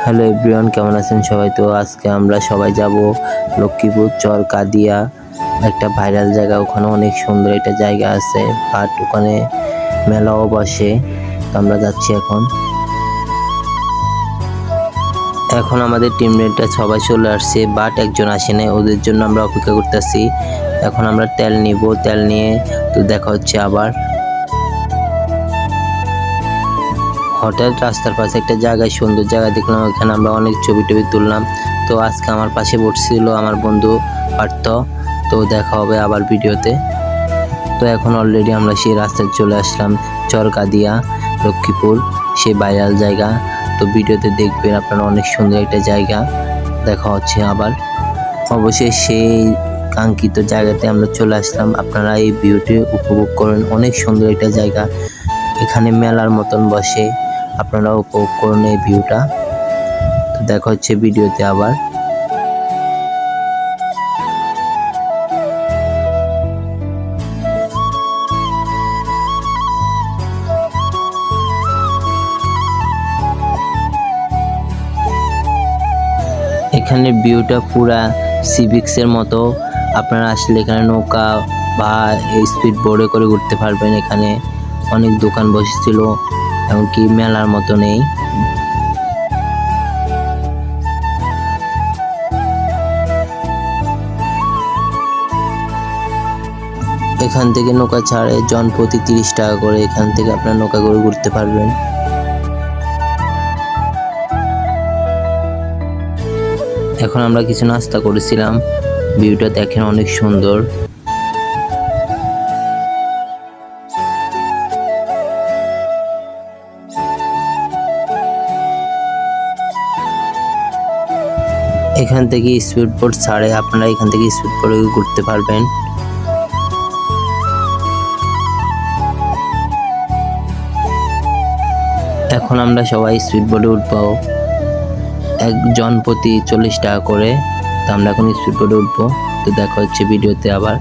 Hello everyone, কেমন আছেন সবাই? তো আজকে আমরা সবাই যাব লক্ষ্মীপুর চর কাদিয়া, একটা ভাইরাল জায়গা। ওখানে অনেক সুন্দর একটা জায়গা আছে, বাট ওখানে মেলাও বসে। তো আমরা যাচ্ছি এখন আমাদের টিমমেটরা সবাই চলে আসছে, বাট একজন আসে নাই, ওদের জন্য আমরা অপেক্ষা করতেছি। এখন আমরা তেল নিব, তেল নিয়ে তো দেখা হচ্ছে আবার। হঠাৎ রাস্তার পাশে একটা জায়গায় সুন্দর জায়গা দেখলাম, ওখানে আমরা অনেক ছবি টবি তুললাম। তো আজকে আমার পাশে বসছিল আমার বন্ধু পার্থ। তো দেখা হবে আবার ভিডিওতে। তো এখন অলরেডি আমরা সেই রাস্তায় চলে আসলাম, চরকাদিয়া লক্ষ্মীপুর, সেই ভাইরাল জায়গা। তো ভিডিওতে দেখবেন আপনারা, অনেক সুন্দর একটা জায়গা। দেখা হচ্ছে আবার। অবশ্যই সেই কাঙ্ক্ষিত জায়গাতে আমরা চলে আসলাম, আপনারা এই ভিউটি উপভোগ করেন। অনেক সুন্দর একটা জায়গা, এখানে মেলার মতন বসে, আপনারা উপভোগ করুন এই ভিউটা। তো দেখা হচ্ছে ভিডিওতে আবার। এখানে ভিউটা পুরা সিভিক্সের মতো। আপনারা আসলে এখানে নৌকা বা স্পিড বোর্ডে করে ঘুরতে পারবেন। এখানে অনেক দোকান বসেছিল, এমনকি মেলার মতো নেই। এখান থেকে নৌকা ছাড়ে জনপ্রতি 30 টাকা করে। এখান থেকে আপনার নৌকা করে ঘুরতে পারবেন। এখন আমরা কিছু নাস্তা করেছিলাম, ভিউটা দেখেন অনেক সুন্দর। এখান থেকে স্পিড বোট ছাড়ে, আপনারা এখান থেকে স্পিড বোটে ঘুরতে পারবেন। এখন আমরা সবাই স্পিড বোটে উঠবো, একজন প্রতি 40 টাকা করে। তো আমরা এখন স্পিড বোটে উঠবো। তো দেখা হচ্ছে ভিডিওতে আবার।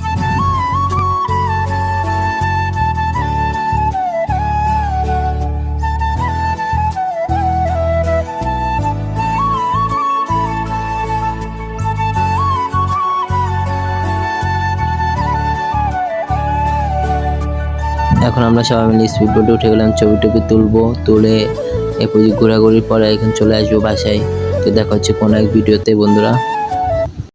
এখন আমরা সবাই মিলে স্পিড বোটে উঠে গেলাম, ছবি টবি তুলবো, তুলে এরপর ঘোরাঘুরির পরে এখন চলে আসবো বাসায়। তো দেখা হচ্ছে কোনো এক ভিডিওতে বন্ধুরা।